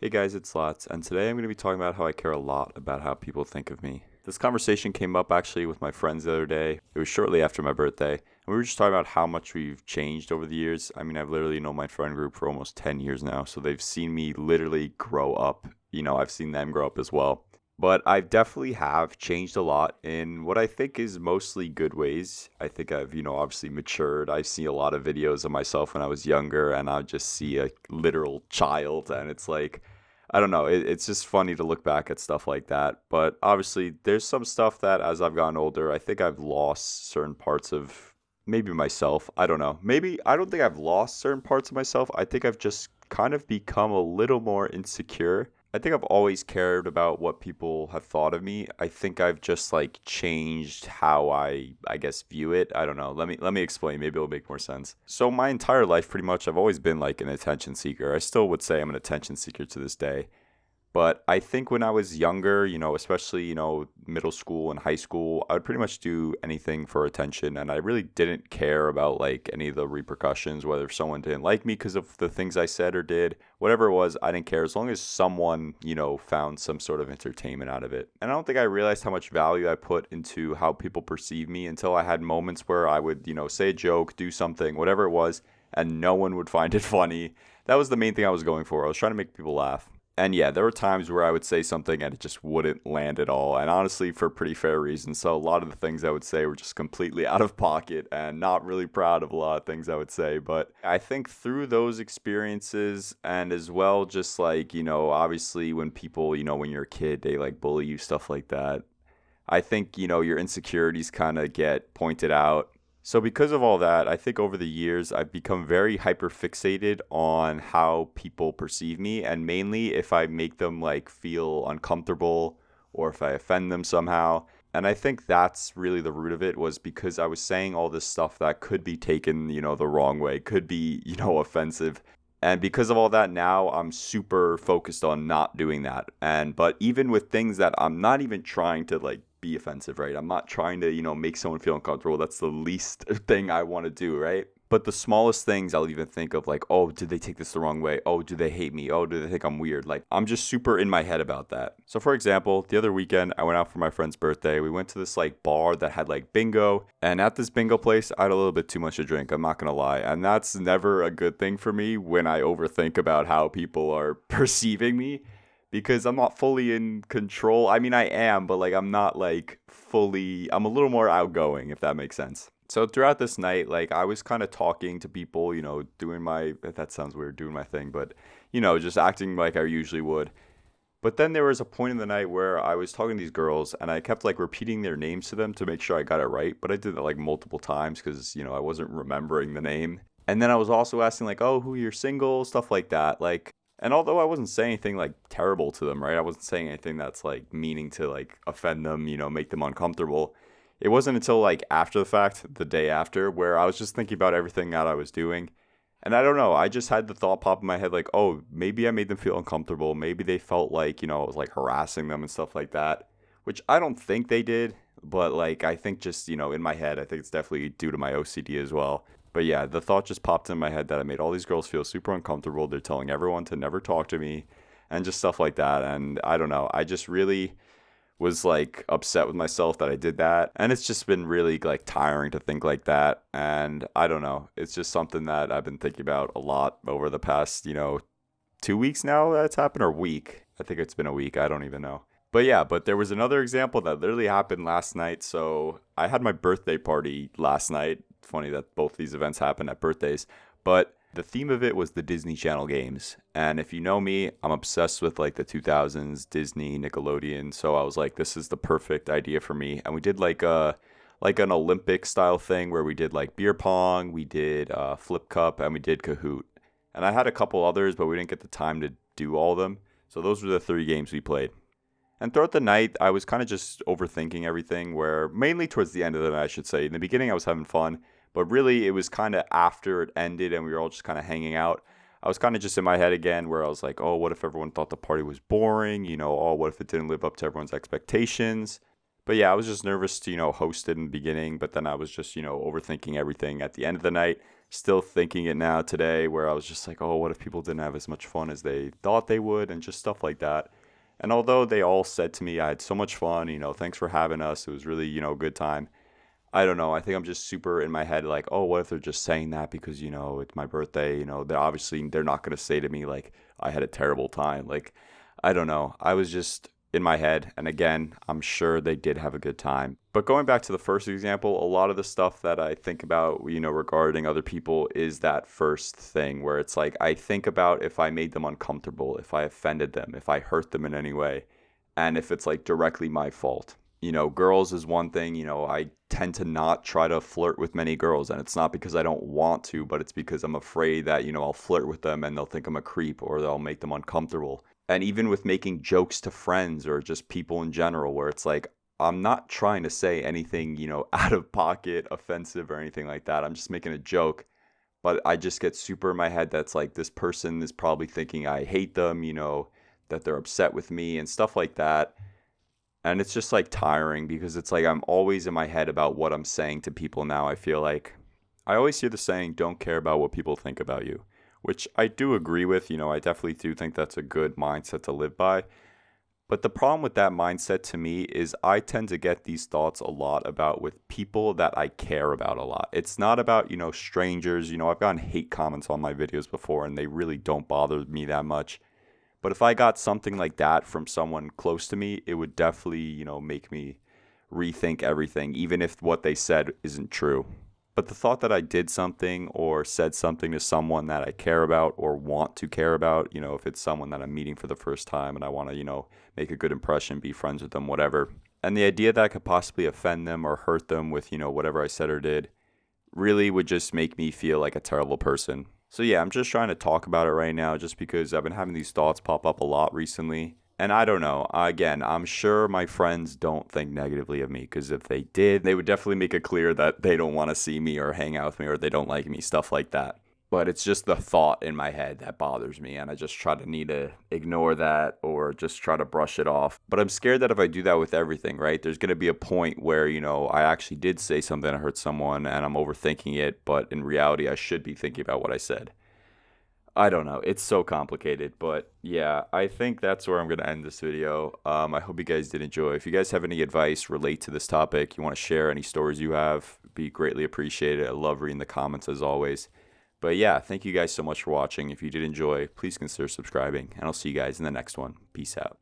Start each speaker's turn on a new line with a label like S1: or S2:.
S1: Hey guys, it's Lots, and today I'm going to be talking about how I care a lot about how people think of me. This conversation came up actually with my friends the other day. It was shortly after my birthday, and we were just talking about how much we've changed over the years. I mean, I've literally known my friend group for almost 10 years now, so they've seen me literally grow up. I've seen them grow up as well. But I definitely have changed a lot in what I think is mostly good ways. I think I've, obviously matured. I see a lot of videos of myself when I was younger, and I just see a literal child, and it's like, I don't know. It's just funny to look back at stuff like that. But obviously, there's some stuff that as I've gotten older, I think I've lost certain parts of maybe myself. I don't know. Maybe I don't think I've lost certain parts of myself. I think I've just kind of become a little more insecure. I think I've always cared about what people have thought of me. I think I've just like changed how I guess view it. I don't know. Let me explain. Maybe it'll make more sense. So my entire life pretty much I've always been like an attention seeker. I still would say I'm an attention seeker to this day. But I think when I was younger, especially, middle school and high school, I would pretty much do anything for attention. And I really didn't care about like any of the repercussions, whether someone didn't like me because of the things I said or did, whatever it was, I didn't care as long as someone, found some sort of entertainment out of it. And I don't think I realized how much value I put into how people perceive me until I had moments where I would, say a joke, do something, whatever it was, and no one would find it funny. That was the main thing I was going for. I was trying to make people laugh. And yeah, there were times where I would say something and it just wouldn't land at all. And honestly, for pretty fair reasons. So a lot of the things I would say were just completely out of pocket and not really proud of a lot of things I would say. But I think through those experiences and as well, just like, obviously when people, when you're a kid, they like bully you, stuff like that. I think, your insecurities kind of get pointed out. So because of all that, I think over the years I've become very hyper fixated on how people perceive me, and mainly if I make them like feel uncomfortable or if I offend them somehow. And I think that's really the root of it, was because I was saying all this stuff that could be taken, the wrong way, could be, offensive. And because of all that, now I'm super focused on not doing that. But even with things that I'm not even trying to like be offensive, right? I'm not trying to, make someone feel uncomfortable. That's the least thing I want to do, right? But the smallest things I'll even think of, like, oh, did they take this the wrong way? Oh, do they hate me? Oh, do they think I'm weird? Like, I'm just super in my head about that. So, for example, the other weekend, I went out for my friend's birthday. We went to this, like, bar that had, like, bingo. And at this bingo place, I had a little bit too much to drink. I'm not going to lie. And that's never a good thing for me when I overthink about how people are perceiving me, because I'm not fully in control. I mean, I am, but, like, I'm not, like, fully, I'm a little more outgoing, if that makes sense. So throughout this night, like I was kind of talking to people, doing my, that sounds weird, doing my thing, but, just acting like I usually would. But then there was a point in the night where I was talking to these girls and I kept like repeating their names to them to make sure I got it right. But I did that like multiple times because, I wasn't remembering the name. And then I was also asking like, oh, who you're single, stuff like that. Like, and although I wasn't saying anything like terrible to them, right? I wasn't saying anything that's like meaning to like offend them, make them uncomfortable. It wasn't until like after the fact, the day after, where I was just thinking about everything that I was doing. And I don't know, I just had the thought pop in my head like, oh, maybe I made them feel uncomfortable. Maybe they felt like, I was like harassing them and stuff like that, which I don't think they did. But like, I think just, in my head, I think it's definitely due to my OCD as well. But yeah, the thought just popped in my head that I made all these girls feel super uncomfortable. They're telling everyone to never talk to me and just stuff like that. And I don't know, I just really was like upset with myself that I did that. And it's just been really like tiring to think like that. And I don't know. It's just something that I've been thinking about a lot over the past, 2 weeks now that's happened, or week. I think it's been a week. I don't even know. But yeah, but there was another example that literally happened last night. So I had my birthday party last night. Funny that both these events happen at birthdays. But the theme of it was the Disney Channel games. And if you know me, I'm obsessed with like the 2000s Disney, Nickelodeon. So I was like, this is the perfect idea for me. And we did like an Olympic style thing where we did like beer pong, we did flip cup, and we did Kahoot. And I had a couple others, but we didn't get the time to do all of them. So those were the three games we played. And throughout the night, I was kind of just overthinking everything, where mainly towards the end of the night, I should say. In the beginning, I was having fun, but really it was kind of after it ended and we were all just kind of hanging out. I was kind of just in my head again, where I was like, oh, what if everyone thought the party was boring? Oh, what if it didn't live up to everyone's expectations? But yeah, I was just nervous to, host it in the beginning, but then I was just, overthinking everything at the end of the night. still thinking it now today, where I was just like, oh, what if people didn't have as much fun as they thought they would, and just stuff like that. And although they all said to me, I had so much fun, thanks for having us. It was really, a good time. I don't know. I think I'm just super in my head, like, oh, what if they're just saying that because, it's my birthday? They're not going to say to me, like, I had a terrible time. Like, I don't know. I was just in my head. And again, I'm sure they did have a good time. But going back to the first example, a lot of the stuff that I think about, regarding other people is that first thing where it's like, I think about if I made them uncomfortable, if I offended them, if I hurt them in any way, and if it's like directly my fault. Girls is one thing. I tend to not try to flirt with many girls, and it's not because I don't want to, but it's because I'm afraid that, I'll flirt with them and they'll think I'm a creep or they'll make them uncomfortable. And even with making jokes to friends or just people in general, where it's like, I'm not trying to say anything, out of pocket, offensive or anything like that. I'm just making a joke, but I just get super in my head that's like, this person is probably thinking I hate them, that they're upset with me and stuff like that. And it's just like tiring because it's like I'm always in my head about what I'm saying to people now. I feel like I always hear the saying, don't care about what people think about you, which I do agree with. I definitely do think that's a good mindset to live by. But the problem with that mindset to me is I tend to get these thoughts a lot about with people that I care about a lot. It's not about, strangers. I've gotten hate comments on my videos before and they really don't bother me that much. But if I got something like that from someone close to me, it would definitely, make me rethink everything, even if what they said isn't true. But the thought that I did something or said something to someone that I care about or want to care about, if it's someone that I'm meeting for the first time and I want to, make a good impression, be friends with them, whatever. And the idea that I could possibly offend them or hurt them with, whatever I said or did really would just make me feel like a terrible person. So yeah, I'm just trying to talk about it right now just because I've been having these thoughts pop up a lot recently. And I don't know. Again, I'm sure my friends don't think negatively of me because if they did, they would definitely make it clear that they don't want to see me or hang out with me or they don't like me, stuff like that. But it's just the thought in my head that bothers me, and I just need to ignore that or just try to brush it off. But I'm scared that if I do that with everything, right, there's going to be a point where, I actually did say something that hurt someone and I'm overthinking it, but in reality, I should be thinking about what I said. I don't know. It's so complicated, but yeah, I think that's where I'm going to end this video. I hope you guys did enjoy. If you guys have any advice relate to this topic, you want to share any stories you have, be greatly appreciated. I love reading the comments as always. But yeah, thank you guys so much for watching. If you did enjoy, please consider subscribing, and I'll see you guys in the next one. Peace out.